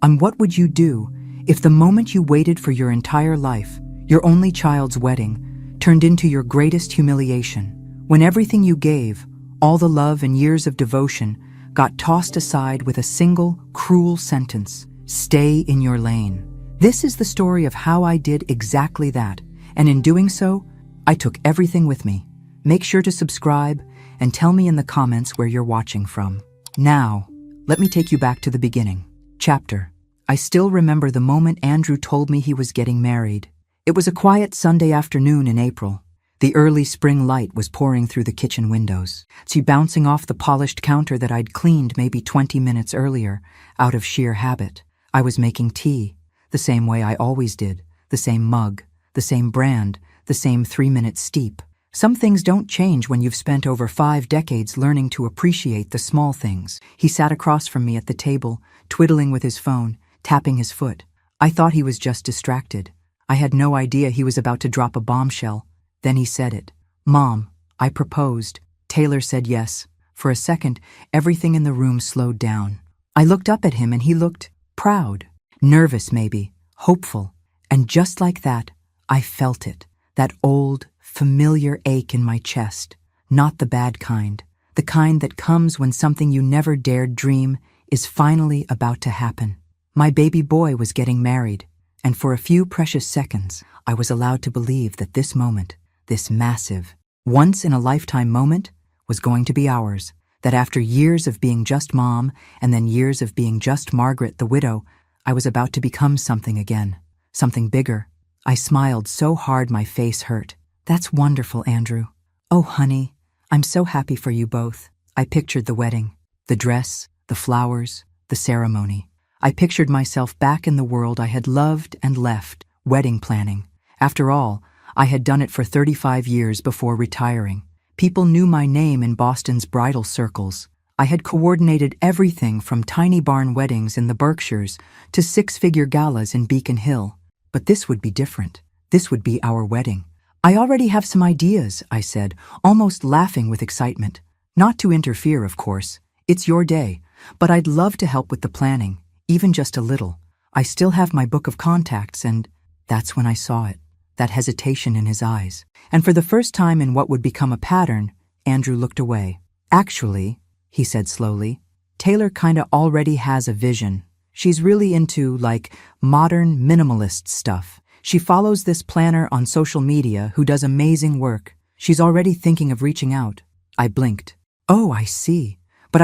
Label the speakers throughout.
Speaker 1: on what would you do if the moment you waited for your entire life, your only child's wedding, turned into your greatest humiliation, when everything you gave, all the love and years of devotion, got tossed aside with a single, cruel sentence: stay in your lane. This is the story of how I did exactly that, and in doing so, I took everything with me. Make sure to subscribe and tell me in the comments where you're watching from. Now, let me take you back to the beginning. Chapter. I still remember the moment Andrew told me he was getting married. It was a quiet Sunday afternoon in April. The early spring light was pouring through the kitchen windows, bouncing off the polished counter that I'd cleaned maybe 20 minutes earlier, out of sheer habit. I was making tea, the same way I always did, the same mug, the same brand, the same 3-minute steep. Some things don't change when you've spent over 5 decades learning to appreciate the small things. He sat across from me at the table, twiddling with his phone, tapping his foot. I thought he was just distracted. I had no idea he was about to drop a bombshell. Then he said it. "Mom, I proposed." Taylor said yes. For a second, everything in the room slowed down. I looked up at him and he looked proud, nervous maybe, hopeful. And just like that, I felt it. That old, familiar ache in my chest. Not the bad kind. The kind that comes when something you never dared dream is finally about to happen. My baby boy was getting married, and for a few precious seconds, I was allowed to believe that this moment, this massive, once-in-a-lifetime moment, was going to be ours. That after years of being just Mom, and then years of being just Margaret the widow, I was about to become something again. Something bigger. I smiled so hard my face hurt. "That's wonderful, Andrew. Oh, honey, I'm so happy for you both." I pictured the wedding, the dress, the flowers, the ceremony. I pictured myself back in the world I had loved and left, wedding planning. After all, I had done it for 35 years before retiring. People knew my name in Boston's bridal circles. I had coordinated everything from tiny barn weddings in the Berkshires to 6-figure galas in Beacon Hill. But this would be different. This would be our wedding. "I already have some ideas," I said, almost laughing with excitement. "Not to interfere, of course. It's your day. But I'd love to help with the planning, even just a little. I still have my book of contacts," and that's when I saw it. That hesitation in his eyes. And for the first time in what would become a pattern, Andrew looked away. "Actually," he said slowly, "Taylor kinda already has a vision. She's really into, like, modern minimalist stuff. She follows this planner on social media who does amazing work. She's already thinking of reaching out." I blinked. "Oh, I see. But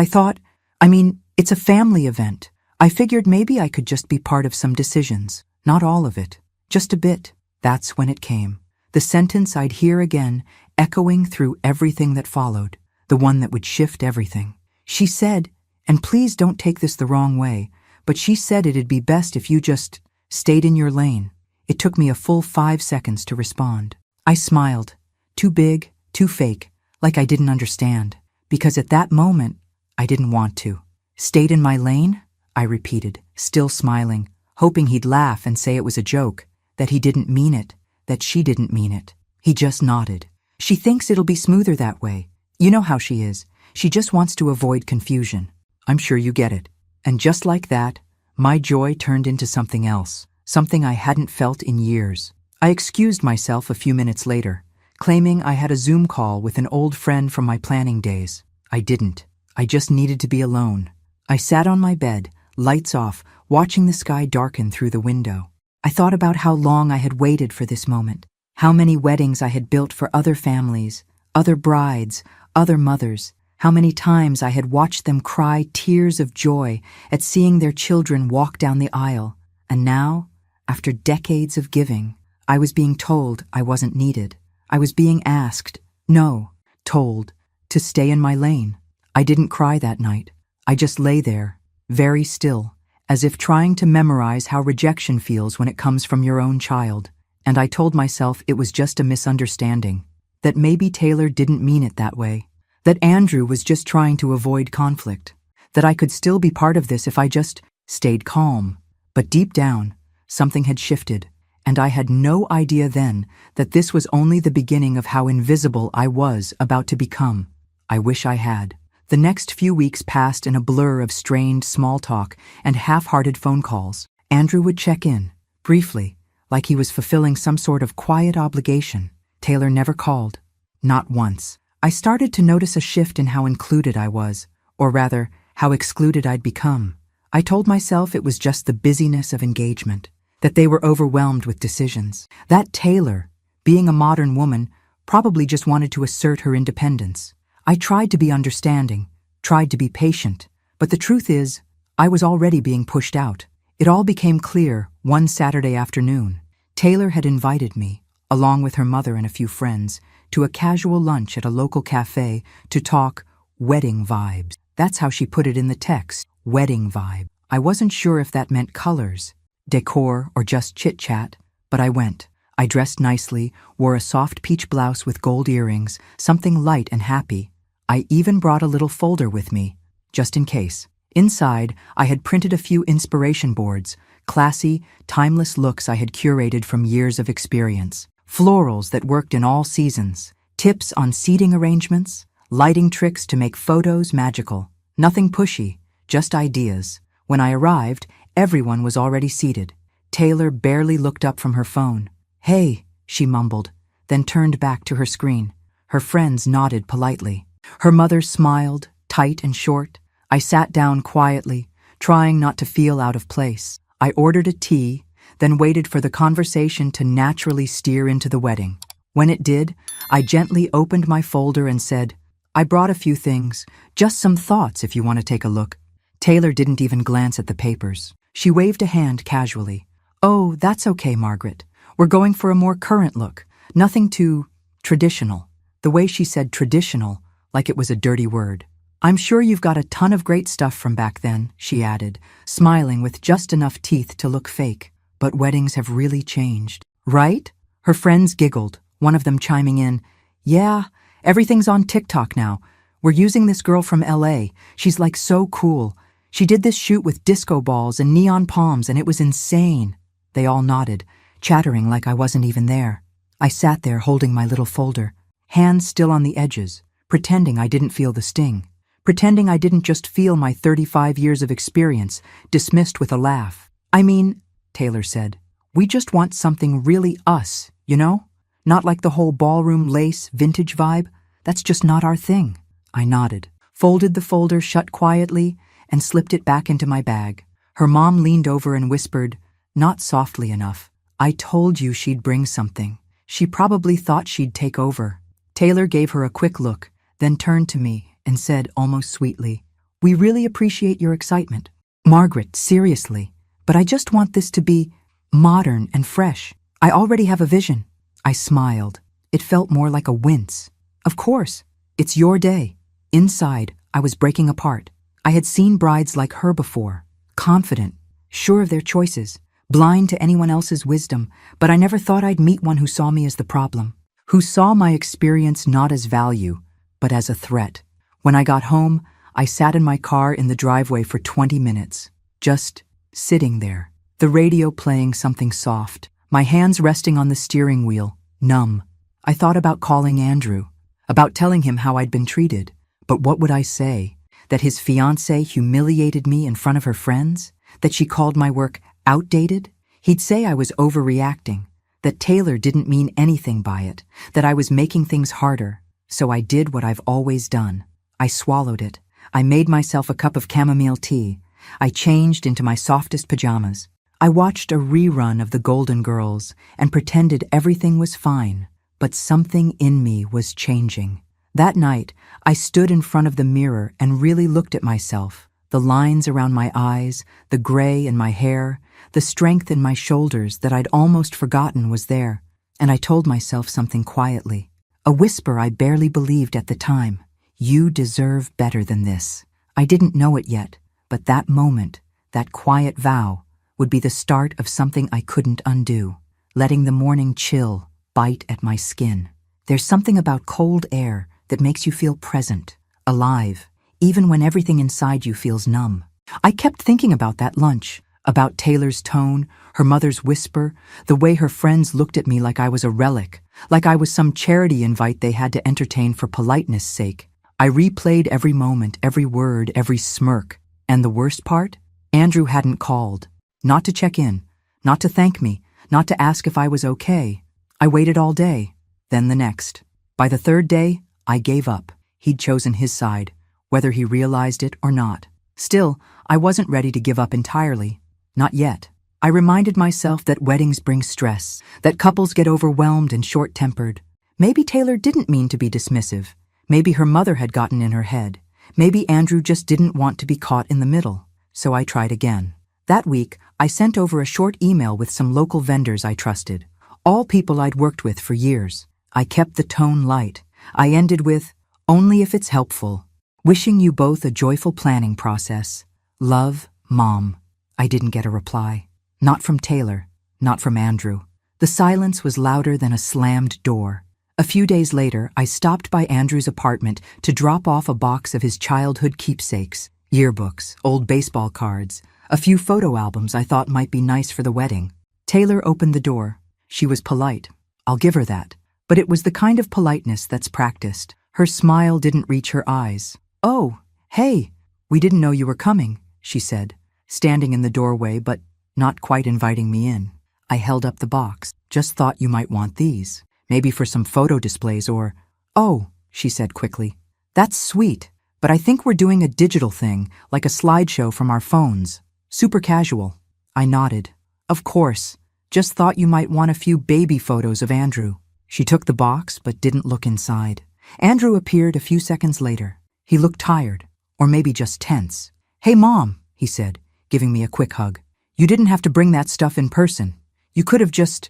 Speaker 1: it's a family event. I figured maybe I could just be part of some decisions. Not all of it. Just a bit." That's when it came. The sentence I'd hear again, echoing through everything that followed. The one that would shift everything. She said, and please don't take this the wrong way, but she said it'd be best if you just stayed in your lane. It took me a full 5 seconds to respond. I smiled. Too big, too fake, like I didn't understand. Because at that moment, I didn't want to. "Stayed in my lane?" I repeated, still smiling, hoping he'd laugh and say it was a joke, that he didn't mean it, that she didn't mean it. He just nodded. "She thinks it'll be smoother that way. You know how she is. She just wants to avoid confusion. I'm sure you get it." And just like that, my joy turned into something else, something I hadn't felt in years. I excused myself a few minutes later, claiming I had a Zoom call with an old friend from my planning days. I didn't. I just needed to be alone. I sat on my bed, lights off, watching the sky darken through the window. I thought about how long I had waited for this moment, how many weddings I had built for other families, other brides, other mothers, how many times I had watched them cry tears of joy at seeing their children walk down the aisle. And now, after decades of giving, I was being told I wasn't needed. I was being asked, no, told, to stay in my lane. I didn't cry that night. I just lay there, very still, as if trying to memorize how rejection feels when it comes from your own child. And I told myself it was just a misunderstanding, that maybe Taylor didn't mean it that way, that Andrew was just trying to avoid conflict, that I could still be part of this if I just stayed calm. But deep down, something had shifted, and I had no idea then that this was only the beginning of how invisible I was about to become. I wish I had. The next few weeks passed in a blur of strained small talk and half-hearted phone calls. Andrew would check in, briefly, like he was fulfilling some sort of quiet obligation. Taylor never called. Not once. I started to notice a shift in how included I was, or rather, how excluded I'd become. I told myself it was just the busyness of engagement, that they were overwhelmed with decisions. That Taylor, being a modern woman, probably just wanted to assert her independence. I tried to be understanding, tried to be patient, but the truth is, I was already being pushed out. It all became clear one Saturday afternoon. Taylor had invited me, along with her mother and a few friends, to a casual lunch at a local cafe to talk wedding vibes. That's how she put it in the text, wedding vibe. I wasn't sure if that meant colors, decor, or just chit-chat, but I went. I dressed nicely, wore a soft peach blouse with gold earrings, something light and happy. I even brought a little folder with me, just in case. Inside, I had printed a few inspiration boards, classy, timeless looks I had curated from years of experience. Florals that worked in all seasons, tips on seating arrangements, lighting tricks to make photos magical. Nothing pushy, just ideas. When I arrived, everyone was already seated. Taylor barely looked up from her phone. "Hey," she mumbled, then turned back to her screen. Her friends nodded politely. Her mother smiled, tight and short. I sat down quietly, trying not to feel out of place. I ordered a tea, then waited for the conversation to naturally steer into the wedding. When it did, I gently opened my folder and said, "I brought a few things, just some thoughts if you want to take a look." Taylor didn't even glance at the papers. She waved a hand casually. "Oh, that's okay, Margaret. We're going for a more current look, nothing too traditional." The way she said traditional, like it was a dirty word. "I'm sure you've got a ton of great stuff from back then," she added, smiling with just enough teeth to look fake. "But weddings have really changed, right?" Her friends giggled, one of them chiming in, "Yeah, everything's on TikTok now. We're using this girl from LA. She's like so cool. She did this shoot with disco balls and neon palms and it was insane." They all nodded, chattering like I wasn't even there. I sat there holding my little folder, hands still on the edges, pretending I didn't feel the sting. Pretending I didn't just feel my 35 years of experience dismissed with a laugh. "I mean," Taylor said, "we just want something really us, you know? Not like the whole ballroom lace vintage vibe. That's just not our thing." I nodded, folded the folder shut quietly, and slipped it back into my bag. Her mom leaned over and whispered, not softly enough, "I told you she'd bring something. She probably thought she'd take over." Taylor gave her a quick look, then turned to me and said almost sweetly, "We really appreciate your excitement. Margaret, seriously, but I just want this to be modern and fresh. I already have a vision." I smiled. It felt more like a wince. "Of course, it's your day." Inside, I was breaking apart. I had seen brides like her before, confident, sure of their choices, blind to anyone else's wisdom, but I never thought I'd meet one who saw me as the problem, who saw my experience not as value, but as a threat. When I got home, I sat in my car in the driveway for 20 minutes, just sitting there, the radio playing something soft, my hands resting on the steering wheel, numb. I thought about calling Andrew, about telling him how I'd been treated, but what would I say? That his fiancée humiliated me in front of her friends? That she called my work outdated? He'd say I was overreacting, that Taylor didn't mean anything by it, that I was making things harder. So I did what I've always done. I swallowed it. I made myself a cup of chamomile tea. I changed into my softest pajamas. I watched a rerun of The Golden Girls and pretended everything was fine, but something in me was changing. That night, I stood in front of the mirror and really looked at myself. The lines around my eyes, the gray in my hair, the strength in my shoulders that I'd almost forgotten was there. And I told myself something quietly. A whisper I barely believed at the time. You deserve better than this. I didn't know it yet, but that moment, that quiet vow, would be the start of something I couldn't undo, letting the morning chill bite at my skin. There's something about cold air that makes you feel present, alive, even when everything inside you feels numb. I kept thinking about that lunch, about Taylor's tone, her mother's whisper, the way her friends looked at me like I was a relic, like I was some charity invite they had to entertain for politeness' sake. I replayed every moment, every word, every smirk. And the worst part? Andrew hadn't called. Not to check in, not to thank me, not to ask if I was okay. I waited all day, then the next. By the third day, I gave up. He'd chosen his side, whether he realized it or not. Still, I wasn't ready to give up entirely. Not yet. I reminded myself that weddings bring stress, that couples get overwhelmed and short-tempered. Maybe Taylor didn't mean to be dismissive. Maybe her mother had gotten in her head. Maybe Andrew just didn't want to be caught in the middle. So I tried again. That week, I sent over a short email with some local vendors I trusted, all people I'd worked with for years. I kept the tone light. I ended with, "Only if it's helpful. Wishing you both a joyful planning process. Love, Mom." I didn't get a reply. Not from Taylor, not from Andrew. The silence was louder than a slammed door. A few days later, I stopped by Andrew's apartment to drop off a box of his childhood keepsakes, yearbooks, old baseball cards, a few photo albums I thought might be nice for the wedding. Taylor opened the door. She was polite. I'll give her that. But it was the kind of politeness that's practiced. Her smile didn't reach her eyes. "Oh, hey, we didn't know you were coming," she said, standing in the doorway but not quite inviting me in. I held up the box. "Just thought you might want these. Maybe for some photo displays or—" "Oh," she said quickly. "That's sweet, but I think we're doing a digital thing, like a slideshow from our phones. Super casual." I nodded. "Of course. Just thought you might want a few baby photos of Andrew." She took the box but didn't look inside. Andrew appeared a few seconds later. He looked tired, or maybe just tense. "Hey, Mom," he said, giving me a quick hug. "You didn't have to bring that stuff in person. You could have just,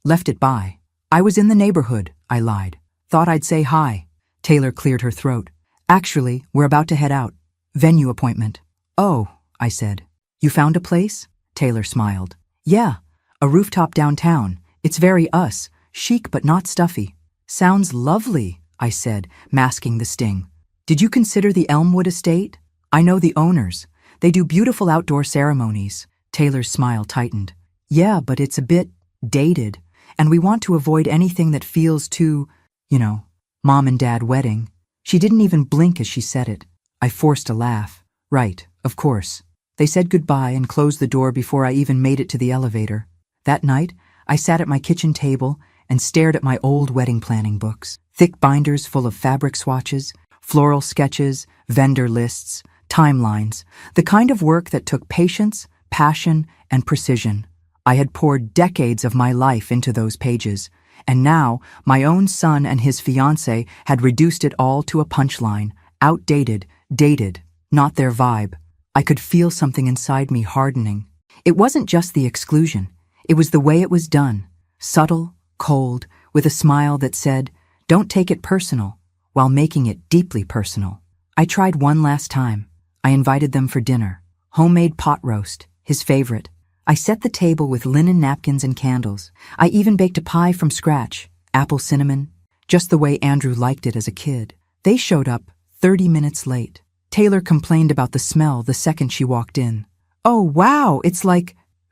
Speaker 1: left it by." "I was in the neighborhood," I lied. "Thought I'd say hi." Taylor cleared her throat. "Actually, we're about to head out. Venue appointment." "Oh," I said. "You found a place?" Taylor smiled. "Yeah, a rooftop downtown. It's very us, chic but not stuffy." "Sounds lovely," I said, masking the sting. "Did you consider the Elmwood estate? I know the owners. They do beautiful outdoor ceremonies." Taylor's smile tightened. "Yeah, but it's a bit dated, and we want to avoid anything that feels too, Mom and Dad wedding." She didn't even blink as she said it. I forced a laugh. "Right, of course." They said goodbye and closed the door before I even made it to the elevator. That night, I sat at my kitchen table and stared at my old wedding planning books. Thick binders full of fabric swatches, floral sketches, vendor lists, timelines, the kind of work that took patience, passion, and precision. I had poured decades of my life into those pages, and now my own son and his fiancée had reduced it all to a punchline, outdated, dated, not their vibe. I could feel something inside me hardening. It wasn't just the exclusion. It was the way it was done, subtle, cold, with a smile that said, "Don't take it personal," while making it deeply personal. I tried one last time. I invited them for dinner. Homemade pot roast, his favorite. I set the table with linen napkins and candles. I even baked a pie from scratch, apple cinnamon, just the way Andrew liked it as a kid. They showed up 30 minutes late. Taylor complained about the smell the second she walked in. "Oh, wow, it's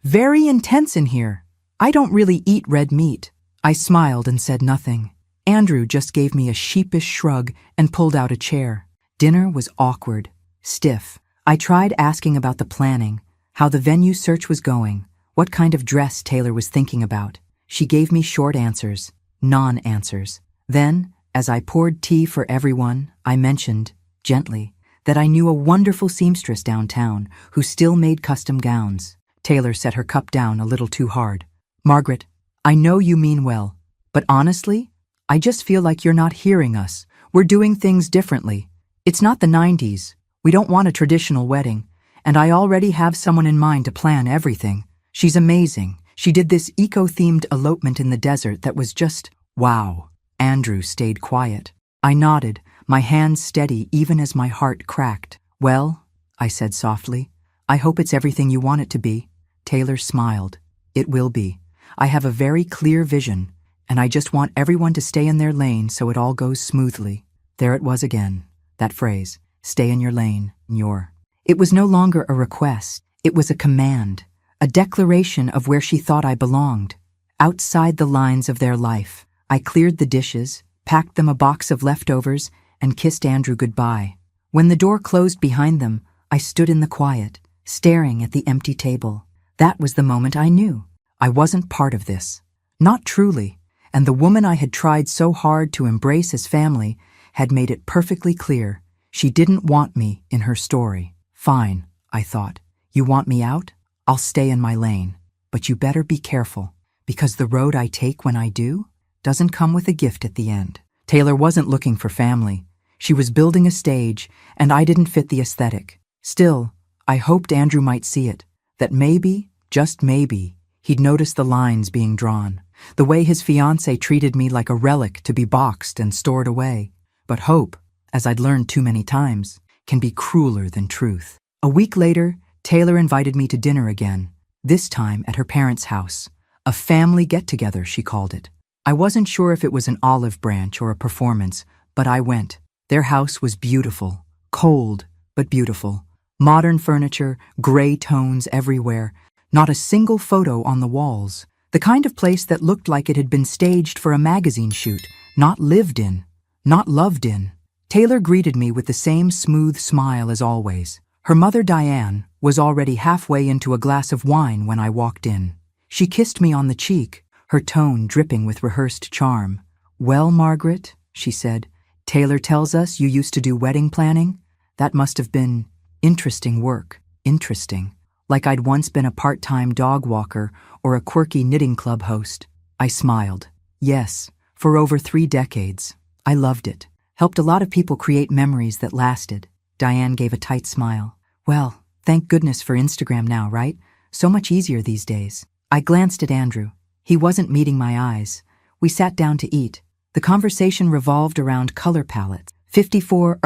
Speaker 1: very intense in here. I don't really eat red meat." I smiled and said nothing. Andrew just gave me a sheepish shrug and pulled out a chair. Dinner was awkward, stiff. I tried asking about the planning, how the venue search was going, what kind of dress Taylor was thinking about. She gave me short answers, non-answers. Then, as I poured tea for everyone, I mentioned, gently, that I knew a wonderful seamstress downtown who still made custom gowns. Taylor set her cup down a little too hard. "Margaret, I know you mean well, but honestly, I just feel like you're not hearing us. We're doing things differently. It's not the 90s. We don't want a traditional wedding, and I already have someone in mind to plan everything. She's amazing. She did this eco-themed elopement in the desert that was just, wow." Andrew stayed quiet. I nodded, my hands steady even as my heart cracked. "Well," I said softly, "I hope it's everything you want it to be." Taylor smiled. "It will be. I have a very clear vision, and I just want everyone to stay in their lane so it all goes smoothly." There it was again, that phrase, "stay in your lane, your." It was no longer a request. It was a command, a declaration of where she thought I belonged, outside the lines of their life. I cleared the dishes, packed them a box of leftovers, and kissed Andrew goodbye. When the door closed behind them, I stood in the quiet, staring at the empty table. That was the moment I knew. I wasn't part of this. Not truly, and the woman I had tried so hard to embrace as family had made it perfectly clear she didn't want me in her story. Fine, I thought. You want me out? I'll stay in my lane. But you better be careful, because the road I take when I do doesn't come with a gift at the end. Taylor wasn't looking for family. She was building a stage, and I didn't fit the aesthetic. Still, I hoped Andrew might see it, that maybe, just maybe, he'd notice the lines being drawn, the way his fiancée treated me like a relic to be boxed and stored away. But hope, as I'd learned too many times, can be crueler than truth. A week later, Taylor invited me to dinner again, this time at her parents' house. A family get-together, she called it. I wasn't sure if it was an olive branch or a performance, but I went. Their house was beautiful, cold, but beautiful. Modern furniture, gray tones everywhere, not a single photo on the walls. The kind of place that looked like it had been staged for a magazine shoot, not lived in, not loved in. Taylor greeted me with the same smooth smile as always. Her mother, Diane, was already halfway into a glass of wine when I walked in. She kissed me on the cheek, her tone dripping with rehearsed charm. "Well, Margaret," she said, "Taylor tells us you used to do wedding planning. That must have been interesting work. Interesting. Like I'd once been a part-time dog walker or a quirky knitting club host." I smiled. "Yes, for over 3 decades. I loved it. Helped a lot of people create memories that lasted." Diane gave a tight smile. "Well, thank goodness for Instagram now, right? So much easier these days." I glanced at Andrew. He wasn't meeting my eyes. We sat down to eat. The conversation revolved around color palettes. 54,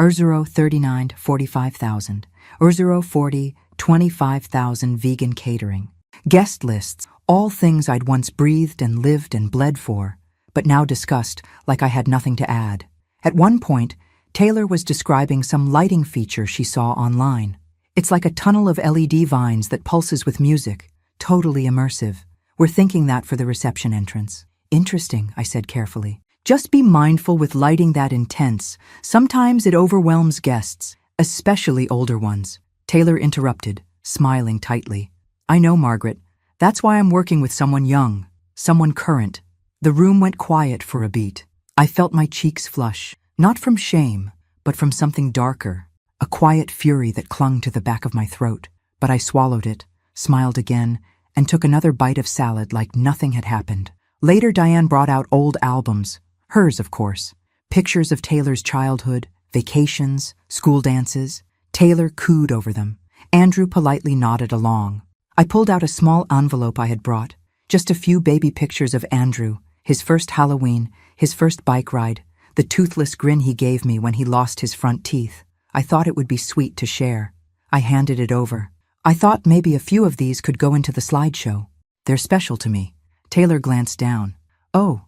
Speaker 1: 39, 45,000. 40, 25,000 vegan catering. Guest lists, all things I'd once breathed and lived and bled for, but now discussed like I had nothing to add. At one point, Taylor was describing some lighting feature she saw online. It's like a tunnel of LED vines that pulses with music, totally immersive. We're thinking that for the reception entrance. "Interesting," I said carefully. "Just be mindful with lighting that intense. Sometimes it overwhelms guests, especially older ones." Taylor interrupted, smiling tightly. "I know, Margaret. That's why I'm working with someone young, someone current." The room went quiet for a beat. I felt my cheeks flush, not from shame, but from something darker, a quiet fury that clung to the back of my throat. But I swallowed it, smiled again, and took another bite of salad like nothing had happened. Later, Diane brought out old albums, hers, of course, pictures of Taylor's childhood, vacations, school dances. Taylor cooed over them. Andrew politely nodded along. I pulled out a small envelope I had brought, just a few baby pictures of Andrew, his first Halloween, his first bike ride, the toothless grin he gave me when he lost his front teeth. I thought it would be sweet to share. I handed it over. "I thought maybe a few of these could go into the slideshow. They're special to me." Taylor glanced down. "Oh,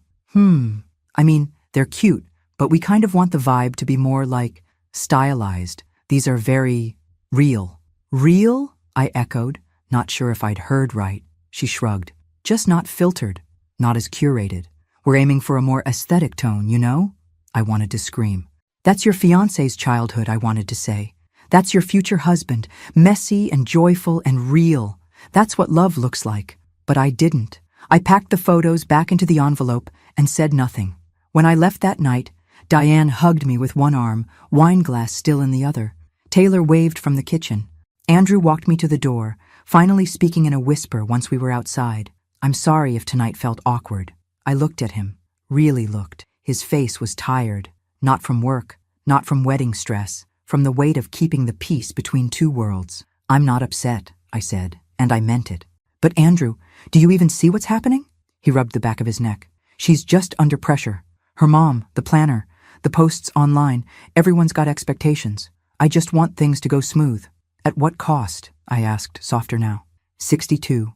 Speaker 1: I mean, they're cute, but we kind of want the vibe to be more like stylized. These are very real." "Real?" I echoed, not sure if I'd heard right. She shrugged. "Just not filtered, not as curated. We're aiming for a more aesthetic tone, you know?" I wanted to scream. "That's your fiancé's childhood," I wanted to say. "That's your future husband, messy and joyful and real. That's what love looks like." But I didn't. I packed the photos back into the envelope and said nothing. When I left that night, Diane hugged me with one arm, wine glass still in the other. Taylor waved from the kitchen. Andrew walked me to the door, finally speaking in a whisper once we were outside. "I'm sorry if tonight felt awkward." I looked at him, really looked. His face was tired, not from work, not from wedding stress, from the weight of keeping the peace between two worlds. "I'm not upset," I said, and I meant it. "But Andrew, do you even see what's happening?" He rubbed the back of his neck. "She's just under pressure. Her mom, the planner, the posts online, everyone's got expectations. I just want things to go smooth." "At what cost?" I asked, softer now. 62,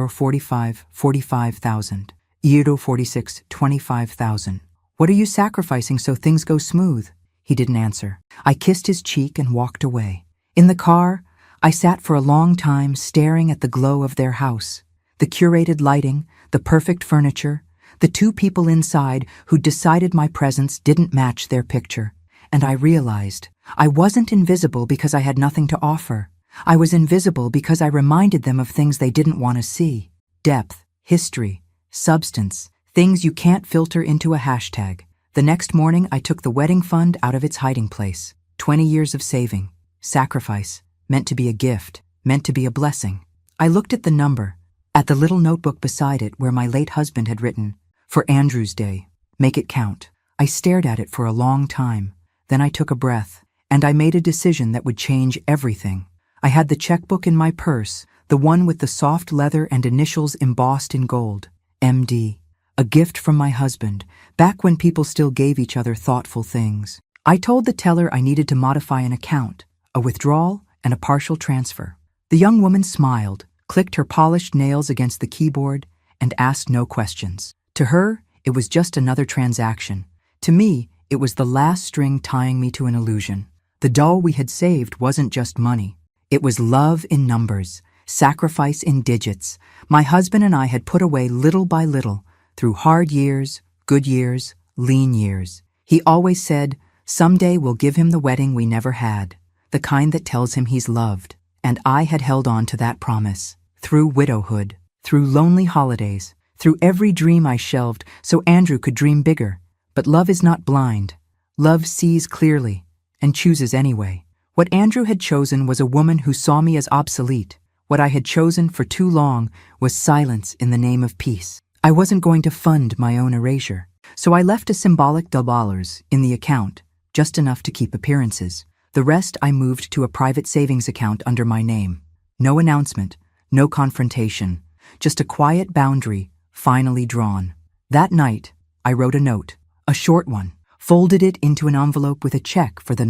Speaker 1: 45, 45,000. 46, 25,000. "What are you sacrificing so things go smooth?" He didn't answer. I kissed his cheek and walked away. In the car, I sat for a long time staring at the glow of their house, the curated lighting, the perfect furniture, the two people inside who decided my presence didn't match their picture. And I realized I wasn't invisible because I had nothing to offer. I was invisible because I reminded them of things they didn't want to see. Depth, history, substance, things you can't filter into a hashtag. The next morning, I took the wedding fund out of its hiding place. 20 years of saving, sacrifice, meant to be a gift, meant to be a blessing. I looked at the number, at the little notebook beside it where my late husband had written, "For Andrew's Day, make it count." I stared at it for a long time. Then I took a breath, and I made a decision that would change everything. I had the checkbook in my purse, the one with the soft leather and initials embossed in gold. MD. A gift from my husband, back when people still gave each other thoughtful things. I told the teller I needed to modify an account, a withdrawal and a partial transfer. The young woman smiled, clicked her polished nails against the keyboard, and asked no questions. To her, it was just another transaction. To me, it was the last string tying me to an illusion. The doll we had saved wasn't just money. It was love in numbers, sacrifice in digits. My husband and I had put away little by little, through hard years, good years, lean years. He always said, "Someday we'll give him the wedding we never had, the kind that tells him he's loved." And I had held on to that promise, through widowhood, through lonely holidays, through every dream I shelved so Andrew could dream bigger. But love is not blind. Love sees clearly, and chooses anyway. What Andrew had chosen was a woman who saw me as obsolete. What I had chosen for too long was silence in the name of peace. I wasn't going to fund my own erasure. So I left a symbolic $2 in the account, just enough to keep appearances. The rest I moved to a private savings account under my name. No announcement, no confrontation, just a quiet boundary, finally drawn. That night, I wrote a note, a short one, folded it into an envelope with a check for the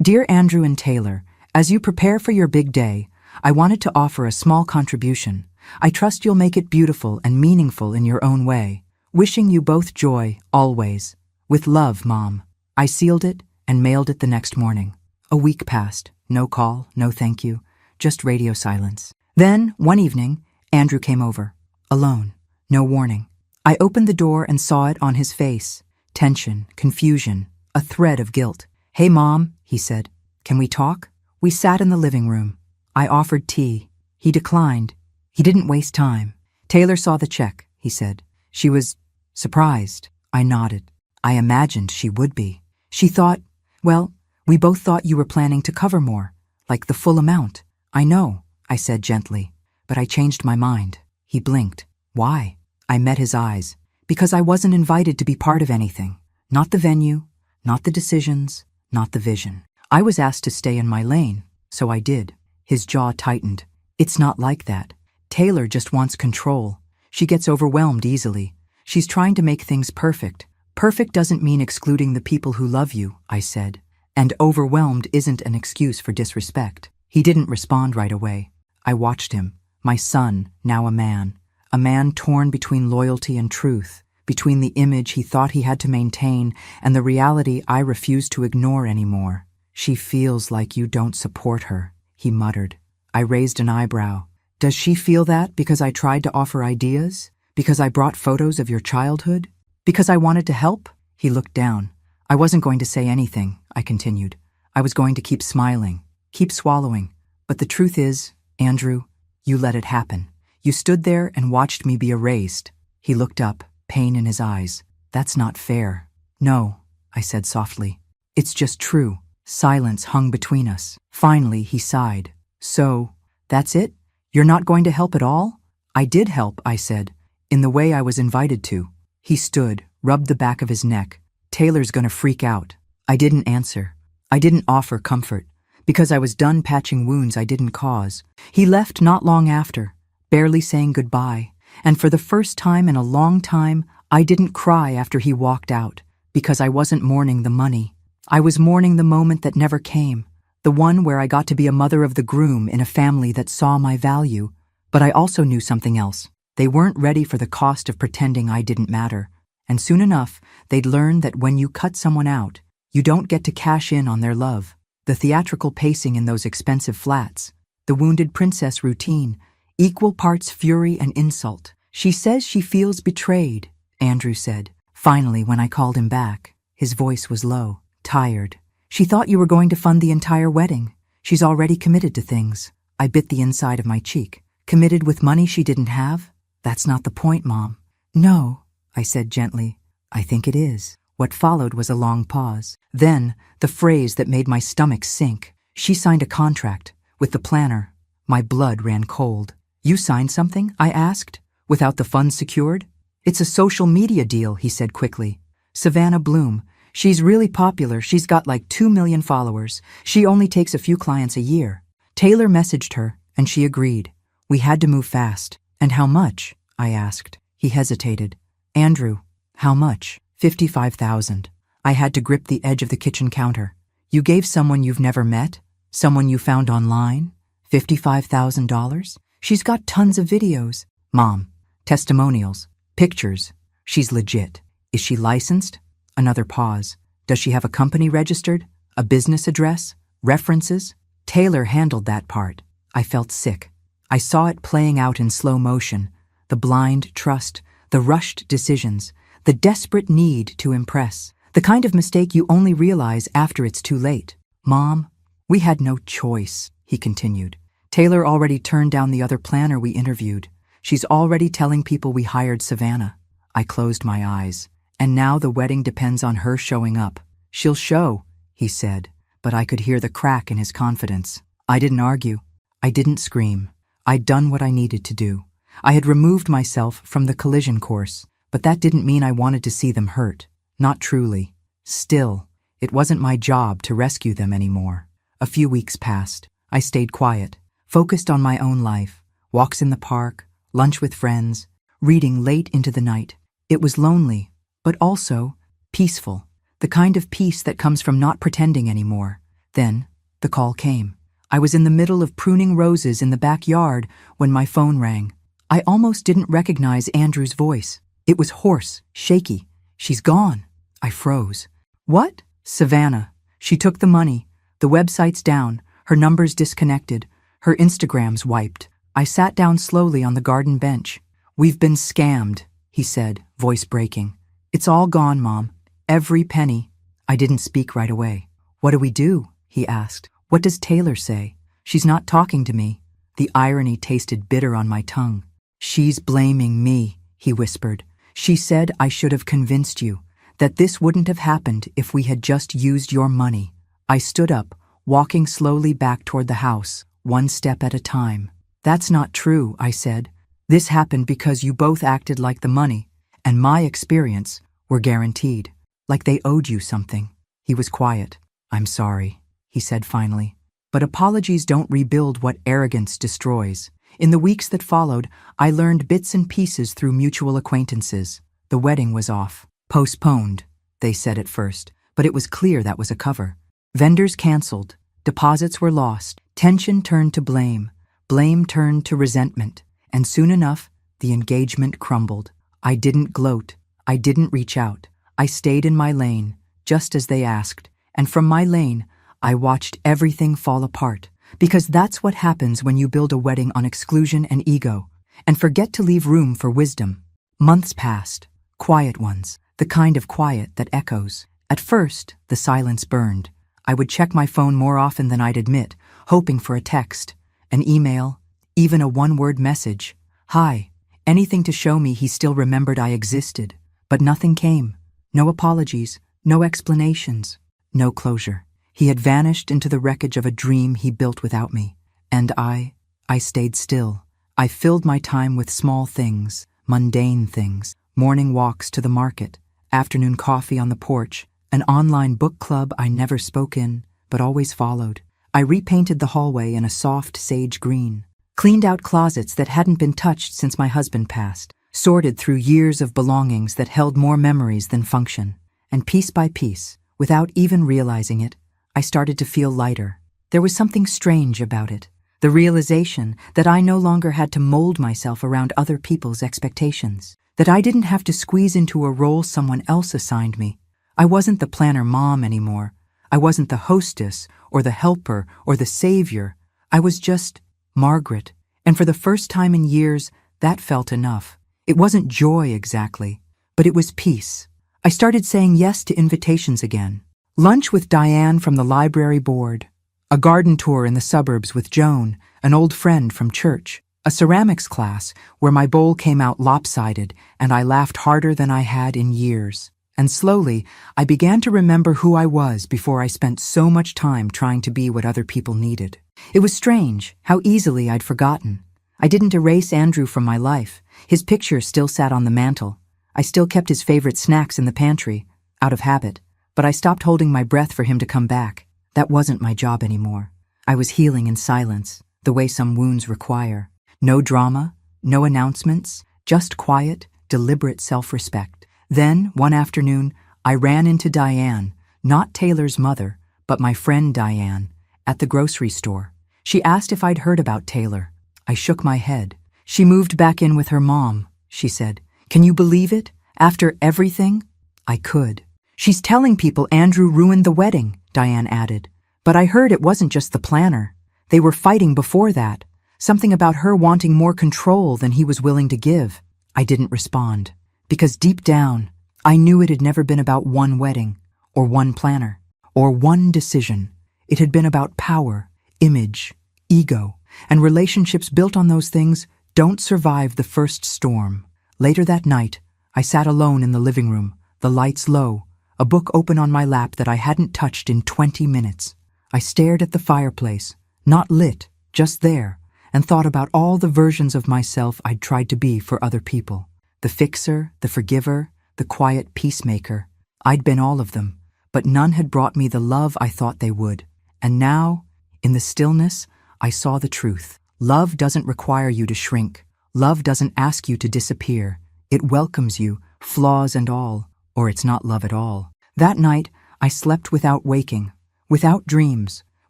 Speaker 1: Dear Andrew and Taylor, as you prepare for your big day, I wanted to offer a small contribution. I trust you'll make it beautiful and meaningful in your own way. Wishing you both joy, always. With love, Mom. I sealed it and mailed it the next morning. A week passed. No call, no thank you, just radio silence. Then, one evening, Andrew came over. Alone. No warning. I opened the door and saw it on his face. Tension, confusion, a thread of guilt. "Hey, Mom," he said. "Can we talk?" We sat in the living room. I offered tea. He declined. He didn't waste time. "Taylor saw the check," he said. "She was surprised." I nodded. I imagined she would be. She thought, well, we both thought you were planning to cover more, like the full amount. "I know," I said gently, but I changed my mind. He blinked. "Why?" I met his eyes. "Because I wasn't invited to be part of anything. Not the venue, not the decisions, not the vision. I was asked to stay in my lane, so I did." His jaw tightened. "It's not like that. Taylor just wants control. She gets overwhelmed easily. She's trying to make things perfect. Perfect doesn't mean excluding the people who love you," I said. "And overwhelmed isn't an excuse for disrespect." He didn't respond right away. I watched him, my son, now a man torn between loyalty and truth, between the image he thought he had to maintain and the reality I refused to ignore anymore. "She feels like you don't support her," he muttered. I raised an eyebrow. "Does she feel that because I tried to offer ideas? Because I brought photos of your childhood? Because I wanted to help?" He looked down. "I wasn't going to say anything," I continued. "I was going to keep smiling, keep swallowing. But the truth is, Andrew, you let it happen. You stood there and watched me be erased." He looked up, pain in his eyes. "That's not fair." "No," I said softly. "It's just true." Silence hung between us. Finally, he sighed. "So, that's it? You're not going to help at all?" "I did help," I said, "in the way I was invited to." He stood, rubbed the back of his neck. "Taylor's gonna freak out." I didn't answer. I didn't offer comfort, because I was done patching wounds I didn't cause. He left not long after, barely saying goodbye, and for the first time in a long time, I didn't cry after he walked out, because I wasn't mourning the money. I was mourning the moment that never came, the one where I got to be a mother of the groom in a family that saw my value. But I also knew something else. They weren't ready for the cost of pretending I didn't matter, and soon enough, they'd learn that when you cut someone out, you don't get to cash in on their love. The theatrical pacing in those expensive flats, the wounded princess routine, equal parts fury and insult. "She says she feels betrayed," Andrew said. Finally, when I called him back, his voice was low. Tired. She thought you were going to fund the entire wedding. She's already committed to things. I bit the inside of my cheek. Committed with money she didn't have? That's not the point, Mom. No, I said gently. I think it is. What followed was a long pause. Then, the phrase that made my stomach sink. She signed a contract with the planner. My blood ran cold. You signed something? I asked. Without the funds secured? It's a social media deal, he said quickly. Savannah Bloom. She's really popular. She's got like 2 million followers. She only takes a few clients a year. Taylor messaged her, and she agreed. We had to move fast. And how much? I asked. He hesitated. Andrew, how much? 55,000. I had to grip the edge of the kitchen counter. You gave someone you've never met? Someone you found online? $55,000? She's got tons of videos. Mom, testimonials, pictures. She's legit. Is she licensed? Another pause. Does she have a company registered? A business address? References? Taylor handled that part. I felt sick. I saw it playing out in slow motion. The blind trust, the rushed decisions, the desperate need to impress. The kind of mistake you only realize after it's too late. Mom, we had no choice, he continued. Taylor already turned down the other planner we interviewed. She's already telling people we hired Savannah. I closed my eyes. And now the wedding depends on her showing up. She'll show, he said, but I could hear the crack in his confidence. I didn't argue. I didn't scream. I'd done what I needed to do. I had removed myself from the collision course, but that didn't mean I wanted to see them hurt. Not truly. Still, it wasn't my job to rescue them anymore. A few weeks passed. I stayed quiet, focused on my own life, walks in the park, lunch with friends, reading late into the night. It was lonely, but also peaceful, the kind of peace that comes from not pretending anymore. Then, the call came. I was in the middle of pruning roses in the backyard when my phone rang. I almost didn't recognize Andrew's voice. It was hoarse, shaky. She's gone. I froze. What? Savannah. She took the money. The website's down. Her numbers disconnected. Her Instagram's wiped. I sat down slowly on the garden bench. We've been scammed, he said, voice breaking. It's all gone, Mom. Every penny. I didn't speak right away. What do we do? He asked. What does Taylor say? She's not talking to me. The irony tasted bitter on my tongue. She's blaming me, he whispered. She said I should have convinced you, that this wouldn't have happened if we had just used your money. I stood up, walking slowly back toward the house, one step at a time. That's not true, I said. This happened because you both acted like the money, and my experience, were guaranteed, like they owed you something. He was quiet. I'm sorry, he said finally. But apologies don't rebuild what arrogance destroys. In the weeks that followed, I learned bits and pieces through mutual acquaintances. The wedding was off. Postponed, they said at first, but it was clear that was a cover. Vendors canceled. Deposits were lost. Tension turned to blame. Blame turned to resentment. And soon enough, the engagement crumbled. I didn't gloat. I didn't reach out. I stayed in my lane, just as they asked. And from my lane, I watched everything fall apart. Because that's what happens when you build a wedding on exclusion and ego, and forget to leave room for wisdom. Months passed. Quiet ones. The kind of quiet that echoes. At first, the silence burned. I would check my phone more often than I'd admit, hoping for a text, an email, even a one-word message. Hi. Anything to show me he still remembered I existed. But nothing came. No apologies. No explanations. No closure. He had vanished into the wreckage of a dream he built without me. And I stayed still. I filled my time with small things, mundane things, morning walks to the market, afternoon coffee on the porch, an online book club I never spoke in, but always followed. I repainted the hallway in a soft sage green, cleaned out closets that hadn't been touched since my husband passed, sorted through years of belongings that held more memories than function. And piece by piece, without even realizing it, I started to feel lighter. There was something strange about it. The realization that I no longer had to mold myself around other people's expectations. That I didn't have to squeeze into a role someone else assigned me. I wasn't the planner mom anymore. I wasn't the hostess, or the helper, or the savior. I was just Margaret. And for the first time in years, that felt enough. It wasn't joy exactly, but it was peace. I started saying yes to invitations again. Lunch with Diane from the library board. A garden tour in the suburbs with Joan, an old friend from church. A ceramics class where my bowl came out lopsided and I laughed harder than I had in years. And slowly, I began to remember who I was before I spent so much time trying to be what other people needed. It was strange how easily I'd forgotten. I didn't erase Andrew from my life. His picture still sat on the mantel. I still kept his favorite snacks in the pantry, out of habit. But I stopped holding my breath for him to come back. That wasn't my job anymore. I was healing in silence, the way some wounds require. No drama, no announcements, just quiet, deliberate self-respect. Then, one afternoon, I ran into Diane, not Taylor's mother, but my friend Diane, at the grocery store. She asked if I'd heard about Taylor. I shook my head. She moved back in with her mom, she said. Can you believe it? After everything? I could. She's telling people Andrew ruined the wedding, Diane added. But I heard it wasn't just the planner. They were fighting before that. Something about her wanting more control than he was willing to give. I didn't respond. Because deep down, I knew it had never been about one wedding, or one planner, or one decision. It had been about power, image, ego, and relationships built on those things don't survive the first storm. Later that night, I sat alone in the living room, the lights low, a book open on my lap that I hadn't touched in 20 minutes. I stared at the fireplace, not lit, just there, and thought about all the versions of myself I'd tried to be for other people. The fixer, the forgiver, the quiet peacemaker. I'd been all of them, but none had brought me the love I thought they would. And now, in the stillness, I saw the truth. Love doesn't require you to shrink. Love doesn't ask you to disappear. It welcomes you, flaws and all, or it's not love at all. That night, I slept without waking, without dreams,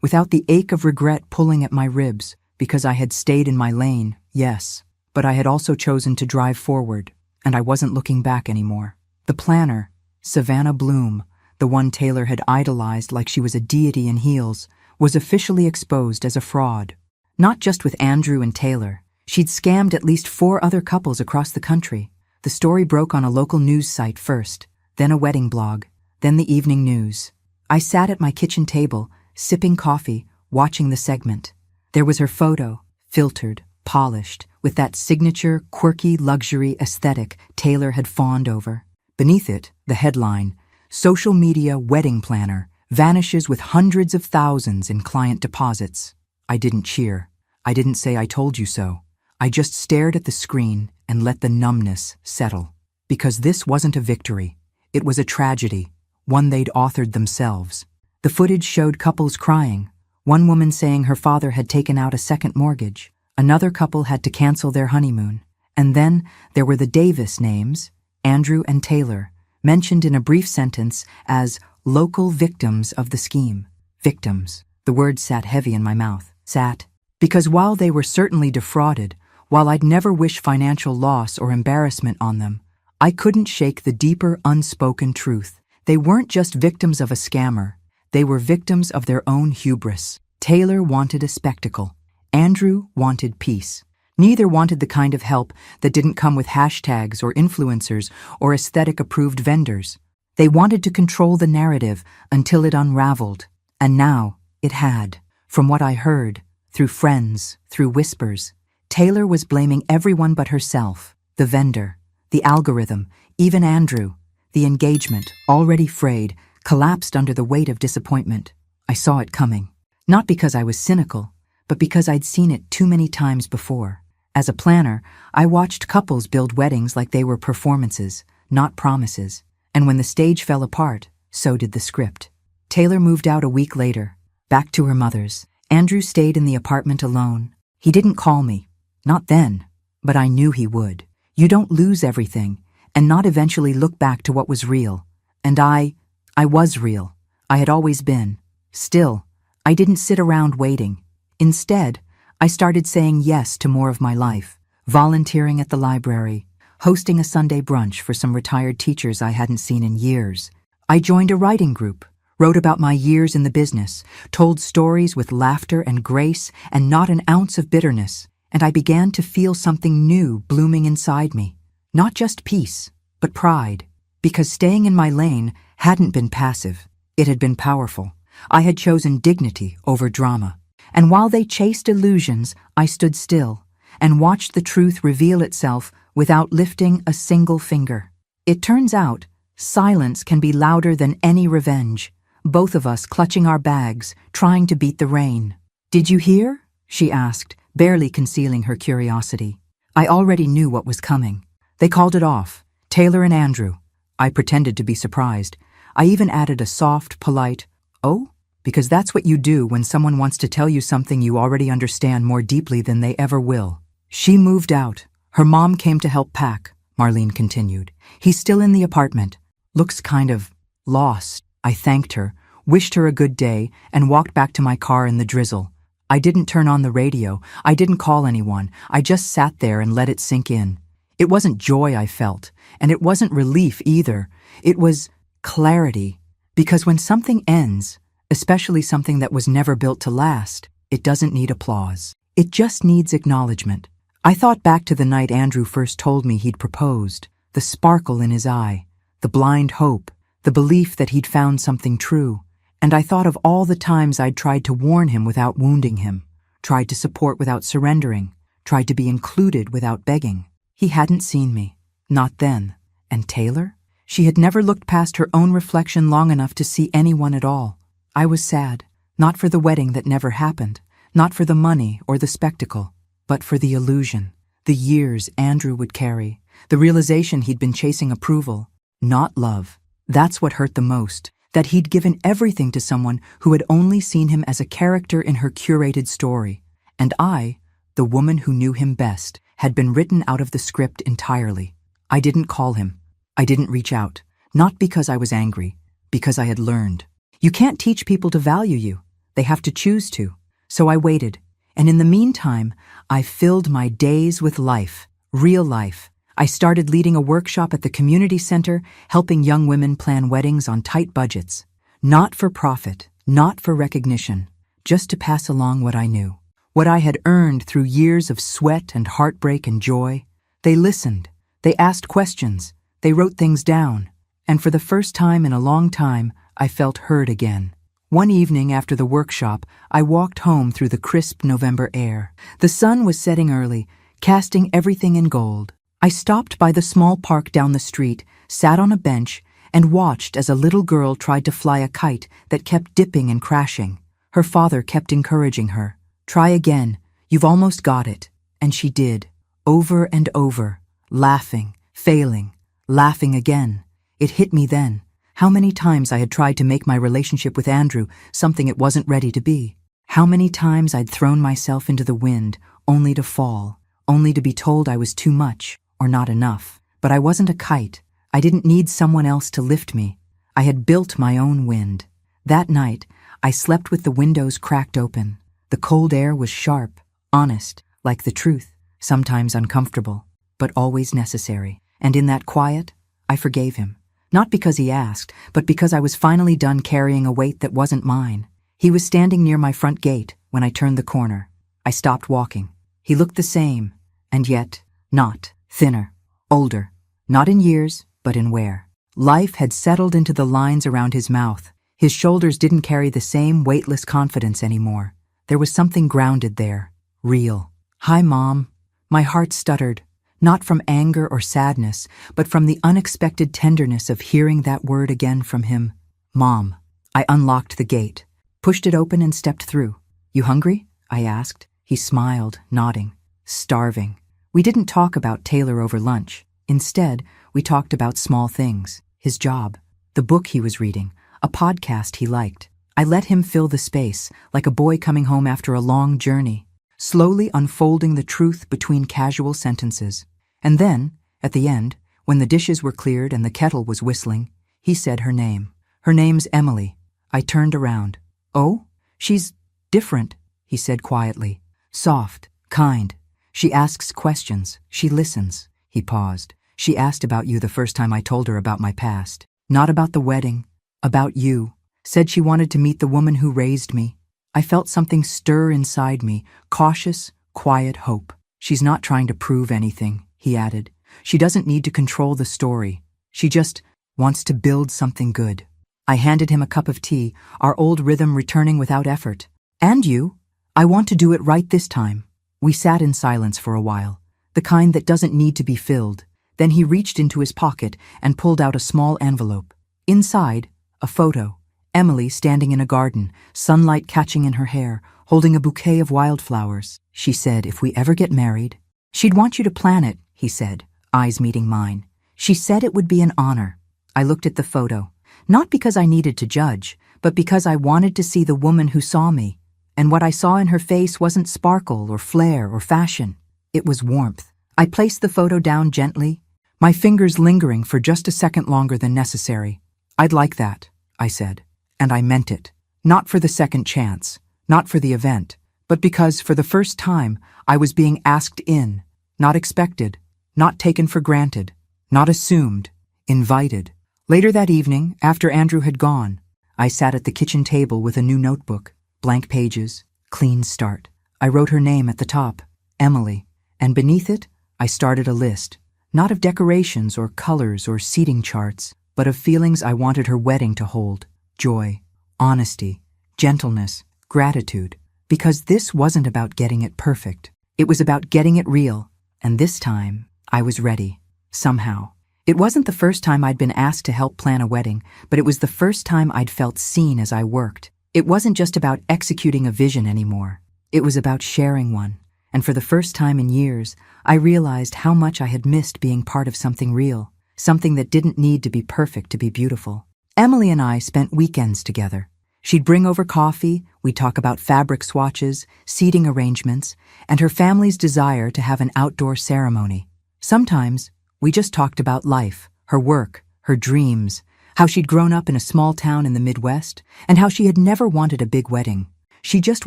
Speaker 1: without the ache of regret pulling at my ribs, because I had stayed in my lane, yes, but I had also chosen to drive forward, and I wasn't looking back anymore. The planner, Savannah Bloom, the one Taylor had idolized like she was a deity in heels, was officially exposed as a fraud. Not just with Andrew and Taylor. She'd scammed at least 4 other couples across the country. The story broke on a local news site first, then a wedding blog, then the evening news. I sat at my kitchen table, sipping coffee, watching the segment. There was her photo, filtered, polished, with that signature, quirky luxury aesthetic Taylor had fawned over. Beneath it, the headline, "Social Media Wedding Planner Vanishes with Hundreds of Thousands in Client Deposits." I didn't cheer. I didn't say I told you so. I just stared at the screen and let the numbness settle. Because this wasn't a victory. It was a tragedy, one they'd authored themselves. The footage showed couples crying. One woman saying her father had taken out a second mortgage. Another couple had to cancel their honeymoon. And then there were the Davis names, Andrew and Taylor, mentioned in a brief sentence as local victims of the scheme. Victims. The word sat heavy in my mouth. Sat. Because while they were certainly defrauded, while I'd never wish financial loss or embarrassment on them, I couldn't shake the deeper unspoken truth. They weren't just victims of a scammer. They were victims of their own hubris. Taylor wanted a spectacle. Andrew wanted peace. Neither wanted the kind of help that didn't come with hashtags or influencers or aesthetic-approved vendors. They wanted to control the narrative until it unraveled. And now, it had. From what I heard, through friends, through whispers, Taylor was blaming everyone but herself, the vendor, the algorithm, even Andrew. The engagement, already frayed, collapsed under the weight of disappointment. I saw it coming. Not because I was cynical, but because I'd seen it too many times before. As a planner, I watched couples build weddings like they were performances, not promises. And when the stage fell apart, so did the script. Taylor moved out a week later, back to her mother's. Andrew stayed in the apartment alone. He didn't call me. Not then, but I knew he would. You don't lose everything, and not eventually look back to what was real. And I was real. I had always been. Still, I didn't sit around waiting. Instead, I started saying yes to more of my life, volunteering at the library, hosting a Sunday brunch for some retired teachers I hadn't seen in years. I joined a writing group, wrote about my years in the business, told stories with laughter and grace and not an ounce of bitterness, and I began to feel something new blooming inside me. Not just peace, but pride, because staying in my lane hadn't been passive. It had been powerful. I had chosen dignity over drama. And while they chased illusions, I stood still and watched the truth reveal itself without lifting a single finger. It turns out, silence can be louder than any revenge, both of us clutching our bags, trying to beat the rain. "Did you hear?" she asked, barely concealing her curiosity. I already knew what was coming. They called it off, Taylor and Andrew. I pretended to be surprised. I even added a soft, polite, "Oh?" because that's what you do when someone wants to tell you something you already understand more deeply than they ever will. "She moved out. Her mom came to help pack," Marlene continued. "He's still in the apartment. Looks kind of lost." I thanked her, wished her a good day, and walked back to my car in the drizzle. I didn't turn on the radio. I didn't call anyone. I just sat there and let it sink in. It wasn't joy I felt, and it wasn't relief either. It was clarity. Because when something ends, especially something that was never built to last, it doesn't need applause. It just needs acknowledgement. I thought back to the night Andrew first told me he'd proposed, the sparkle in his eye, the blind hope, the belief that he'd found something true. And I thought of all the times I'd tried to warn him without wounding him, tried to support without surrendering, tried to be included without begging. He hadn't seen me. Not then. And Taylor? She had never looked past her own reflection long enough to see anyone at all. I was sad, not for the wedding that never happened, not for the money or the spectacle, but for the illusion, the years Andrew would carry, the realization he'd been chasing approval, not love. That's what hurt the most, that he'd given everything to someone who had only seen him as a character in her curated story. And I, the woman who knew him best, had been written out of the script entirely. I didn't call him. I didn't reach out. Not because I was angry, because I had learned. You can't teach people to value you. They have to choose to. So I waited. And in the meantime, I filled my days with life, real life. I started leading a workshop at the community center, helping young women plan weddings on tight budgets. Not for profit, not for recognition, just to pass along what I knew. What I had earned through years of sweat and heartbreak and joy. They listened. They asked questions. They wrote things down. And for the first time in a long time, I felt heard again. One evening after the workshop, I walked home through the crisp November air. The sun was setting early, casting everything in gold. I stopped by the small park down the street, sat on a bench, and watched as a little girl tried to fly a kite that kept dipping and crashing. Her father kept encouraging her. "Try again. You've almost got it." And she did, over and over, laughing, failing, laughing again. It hit me then. How many times I had tried to make my relationship with Andrew something it wasn't ready to be. How many times I'd thrown myself into the wind, only to fall, only to be told I was too much or not enough. But I wasn't a kite. I didn't need someone else to lift me. I had built my own wind. That night, I slept with the windows cracked open. The cold air was sharp, honest, like the truth, sometimes uncomfortable, but always necessary. And in that quiet, I forgave him. Not because he asked, but because I was finally done carrying a weight that wasn't mine. He was standing near my front gate when I turned the corner. I stopped walking. He looked the same, and yet not. Thinner, older, not in years, but in wear. Life had settled into the lines around his mouth. His shoulders didn't carry the same weightless confidence anymore. There was something grounded there, real. "Hi, Mom." My heart stuttered. Not from anger or sadness, but from the unexpected tenderness of hearing that word again from him. "Mom." I unlocked the gate, pushed it open and stepped through. "You hungry?" I asked. He smiled, nodding. "Starving." We didn't talk about Taylor over lunch. Instead, we talked about small things. His job, the book he was reading, a podcast he liked. I let him fill the space, like a boy coming home after a long journey, slowly unfolding the truth between casual sentences. And then, at the end, when the dishes were cleared and the kettle was whistling, he said her name. "Her name's Emily." I turned around. "Oh? She's different," he said quietly. "Soft, kind. She asks questions. She listens." He paused. "She asked about you the first time I told her about my past. Not about the wedding. About you. Said she wanted to meet the woman who raised me." I felt something stir inside me, cautious, quiet hope. "She's not trying to prove anything," he added. "She doesn't need to control the story. She just wants to build something good." I handed him a cup of tea, our old rhythm returning without effort. And you? I want to do it right this time. We sat in silence for a while, the kind that doesn't need to be filled. Then he reached into his pocket and pulled out a small envelope. Inside, a photo. Emily standing in a garden, sunlight catching in her hair, holding a bouquet of wildflowers. She said, if we ever get married, she'd want you to plan it, he said, eyes meeting mine. She said it would be an honor. I looked at the photo, not because I needed to judge, but because I wanted to see the woman who saw me. And what I saw in her face wasn't sparkle or flair or fashion. It was warmth. I placed the photo down gently, my fingers lingering for just a second longer than necessary. I'd like that, I said. And I meant it. Not for the second chance, not for the event, but because for the first time I was being asked in, not expected, not taken for granted, not assumed, invited. Later that evening, after Andrew had gone, I sat at the kitchen table with a new notebook, blank pages, clean start. I wrote her name at the top, Emily, and beneath it, I started a list, not of decorations or colors or seating charts, but of feelings I wanted her wedding to hold. Joy, honesty, gentleness, gratitude. Because this wasn't about getting it perfect. It was about getting it real. And this time, I was ready. Somehow. It wasn't the first time I'd been asked to help plan a wedding, but it was the first time I'd felt seen as I worked. It wasn't just about executing a vision anymore. It was about sharing one. And for the first time in years, I realized how much I had missed being part of something real, something that didn't need to be perfect to be beautiful. Emily and I spent weekends together. She'd bring over coffee, we'd talk about fabric swatches, seating arrangements, and her family's desire to have an outdoor ceremony. Sometimes, we just talked about life, her work, her dreams, how she'd grown up in a small town in the Midwest, and how she had never wanted a big wedding. She just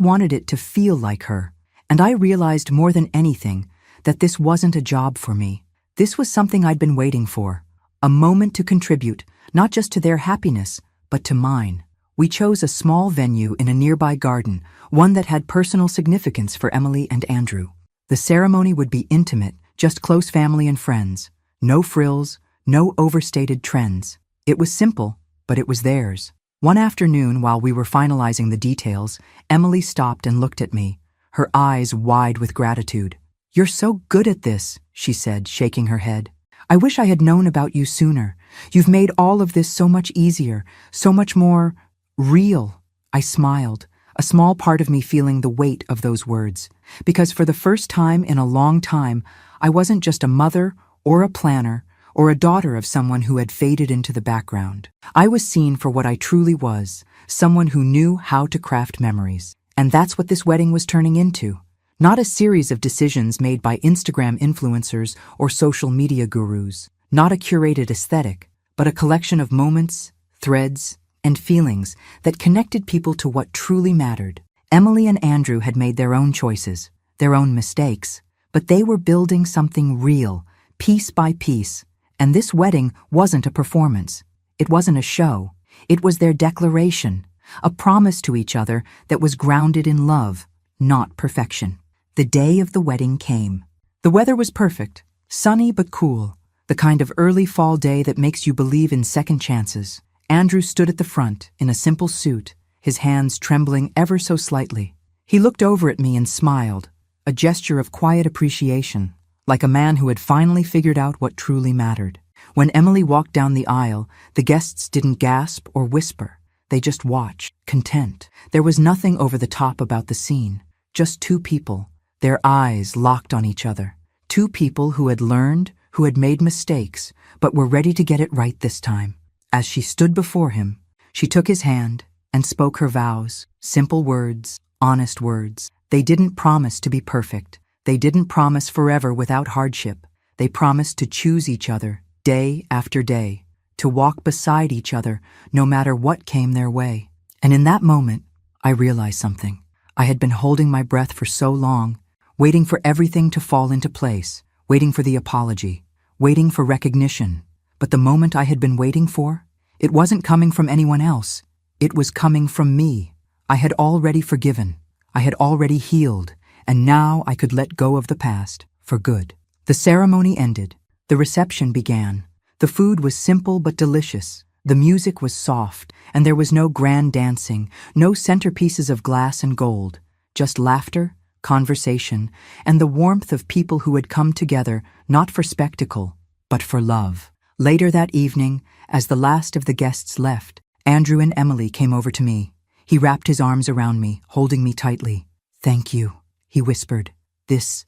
Speaker 1: wanted it to feel like her. And I realized more than anything that this wasn't a job for me. This was something I'd been waiting for. A moment to contribute, not just to their happiness, but to mine. We chose a small venue in a nearby garden, one that had personal significance for Emily and Andrew. The ceremony would be intimate, just close family and friends. No frills, no overstated trends. It was simple, but it was theirs. One afternoon, while we were finalizing the details, Emily stopped and looked at me, her eyes wide with gratitude. "You're so good at this," she said, shaking her head. "I wish I had known about you sooner. You've made all of this so much easier, so much more real." I smiled, a small part of me feeling the weight of those words, because for the first time in a long time, I wasn't just a mother or a planner or a daughter of someone who had faded into the background. I was seen for what I truly was, someone who knew how to craft memories. And that's what this wedding was turning into. Not a series of decisions made by Instagram influencers or social media gurus. Not a curated aesthetic, but a collection of moments, threads, and feelings that connected people to what truly mattered. Emily and Andrew had made their own choices, their own mistakes, but they were building something real, piece by piece. And this wedding wasn't a performance. It wasn't a show. It was their declaration, a promise to each other that was grounded in love, not perfection. The day of the wedding came. The weather was perfect, sunny but cool, the kind of early fall day that makes you believe in second chances. Andrew stood at the front in a simple suit, his hands trembling ever so slightly. He looked over at me and smiled, a gesture of quiet appreciation, like a man who had finally figured out what truly mattered. When Emily walked down the aisle, the guests didn't gasp or whisper. They just watched, content. There was nothing over the top about the scene, just two people, their eyes locked on each other. Two people who had learned, who had made mistakes, but were ready to get it right this time. As she stood before him, she took his hand and spoke her vows, simple words, honest words. They didn't promise to be perfect. They didn't promise forever without hardship. They promised to choose each other, day after day, to walk beside each other no matter what came their way. And in that moment, I realized something. I had been holding my breath for so long, waiting for everything to fall into place, waiting for the apology, waiting for recognition. But the moment I had been waiting for, it wasn't coming from anyone else. It was coming from me. I had already forgiven. I had already healed. And now I could let go of the past, for good. The ceremony ended. The reception began. The food was simple but delicious. The music was soft, and there was no grand dancing, no centerpieces of glass and gold, just laughter, conversation, and the warmth of people who had come together not for spectacle, but for love. Later that evening, as the last of the guests left, Andrew and Emily came over to me. He wrapped his arms around me, holding me tightly. "Thank you," he whispered. This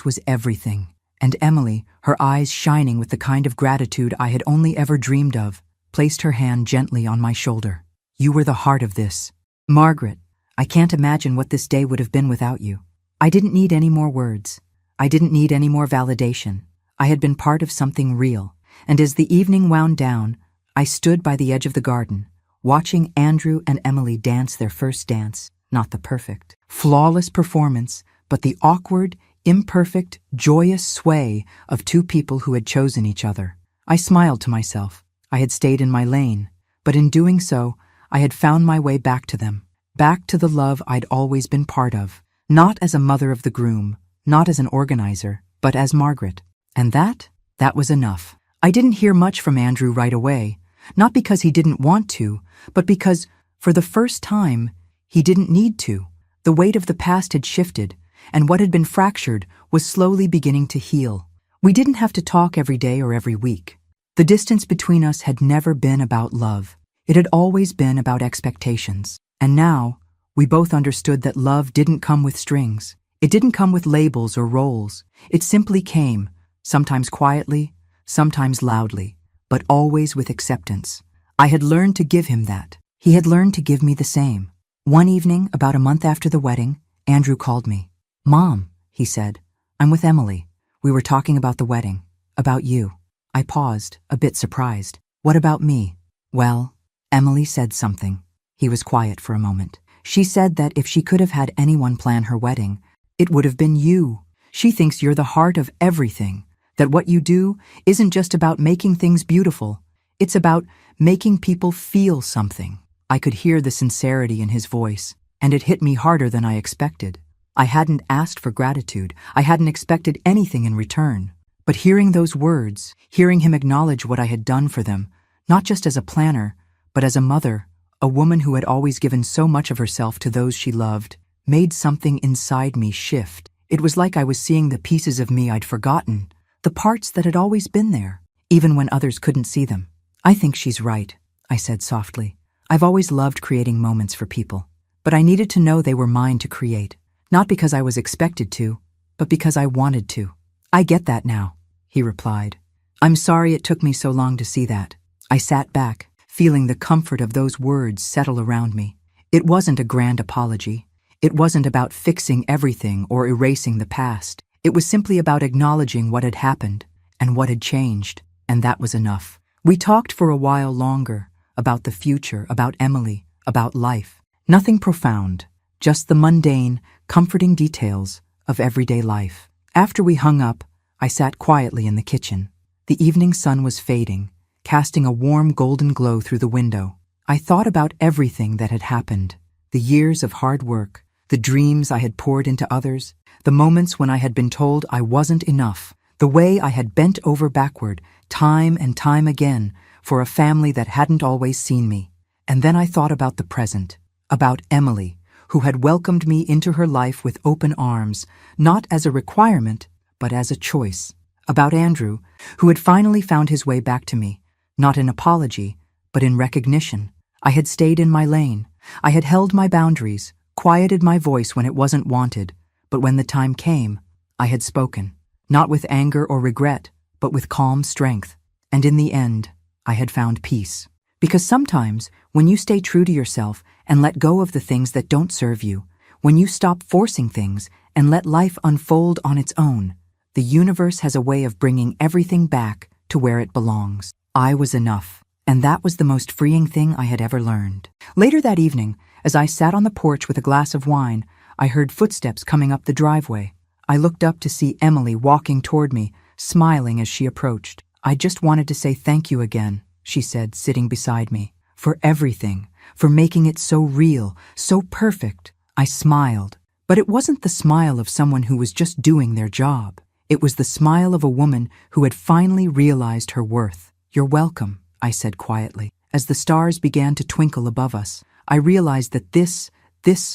Speaker 1: was everything." And Emily, her eyes shining with the kind of gratitude I had only ever dreamed of, placed her hand gently on my shoulder. "You were the heart of this. Margaret, I can't imagine what this day would have been without you." I didn't need any more words. I didn't need any more validation. I had been part of something real, and as the evening wound down, I stood by the edge of the garden, watching Andrew and Emily dance their first dance, not the perfect, flawless performance, but the awkward, imperfect, joyous sway of two people who had chosen each other. I smiled to myself. I had stayed in my lane, but in doing so, I had found my way back to them, back to the love I'd always been part of, not as a mother of the groom, not as an organizer, but as Margaret. And that was enough. I didn't hear much from Andrew right away, not because he didn't want to, but because, for the first time, he didn't need to. The weight of the past had shifted, and what had been fractured was slowly beginning to heal. We didn't have to talk every day or every week. The distance between us had never been about love. It had always been about expectations. And now, we both understood that love didn't come with strings. It didn't come with labels or roles. It simply came, sometimes quietly, sometimes loudly, but always with acceptance. I had learned to give him that. He had learned to give me the same. One evening, about a month after the wedding, Andrew called me. "Mom," he said, "I'm with Emily. We were talking about the wedding, about you." I paused, a bit surprised. "What about me?" "Well," Emily said something. He was quiet for a moment. "She said that if she could have had anyone plan her wedding, it would have been you. She thinks you're the heart of everything, that what you do isn't just about making things beautiful, it's about making people feel something." I could hear the sincerity in his voice, and it hit me harder than I expected. I hadn't asked for gratitude. I hadn't expected anything in return. But hearing those words, hearing him acknowledge what I had done for them, not just as a planner, but as a mother, a woman who had always given so much of herself to those she loved, made something inside me shift. It was like I was seeing the pieces of me I'd forgotten, the parts that had always been there, even when others couldn't see them. "I think she's right," I said softly. "I've always loved creating moments for people, but I needed to know they were mine to create. Not because I was expected to, but because I wanted to." "I get that now," he replied. "I'm sorry it took me so long to see that." I sat back, feeling the comfort of those words settle around me. It wasn't a grand apology. It wasn't about fixing everything or erasing the past. It was simply about acknowledging what had happened and what had changed, and that was enough. We talked for a while longer, about the future, about Emily, about life. Nothing profound, just the mundane, comforting details of everyday life. After we hung up, I sat quietly in the kitchen. The evening sun was fading, casting a warm golden glow through the window. I thought about everything that had happened, the years of hard work, the dreams I had poured into others, the moments when I had been told I wasn't enough, the way I had bent over backward, time and time again, for a family that hadn't always seen me. And then I thought about the present, about Emily, who had welcomed me into her life with open arms, not as a requirement, but as a choice. About Andrew, who had finally found his way back to me, not in apology, but in recognition. I had stayed in my lane. I had held my boundaries, quieted my voice when it wasn't wanted, but when the time came, I had spoken, not with anger or regret, but with calm strength. And in the end, I had found peace. Because sometimes, when you stay true to yourself and let go of the things that don't serve you, when you stop forcing things and let life unfold on its own, the universe has a way of bringing everything back to where it belongs. I was enough, and that was the most freeing thing I had ever learned. Later that evening, as I sat on the porch with a glass of wine, I heard footsteps coming up the driveway. I looked up to see Emily walking toward me, smiling as she approached. "I just wanted to say thank you again," she said, sitting beside me, "for everything, for making it so real, so perfect." I smiled, but it wasn't the smile of someone who was just doing their job. It was the smile of a woman who had finally realized her worth. "You're welcome," I said quietly. as the stars began to twinkle above us, I realized that this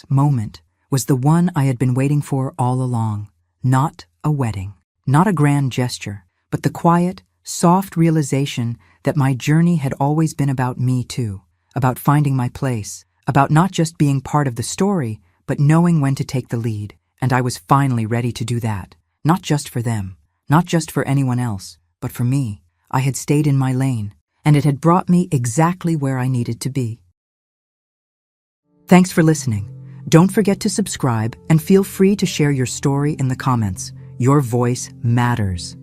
Speaker 1: moment was the one I had been waiting for all along. Not a wedding, not a grand gesture, but the quiet, soft realization that my journey had always been about me too, about finding my place, about not just being part of the story, but knowing when to take the lead. And I was finally ready to do that, not just for them, not just for anyone else, but for me. I had stayed in my lane, and it had brought me exactly where I needed to be. Thanks for listening. Don't forget to subscribe and feel free to share your story in the comments. Your voice matters.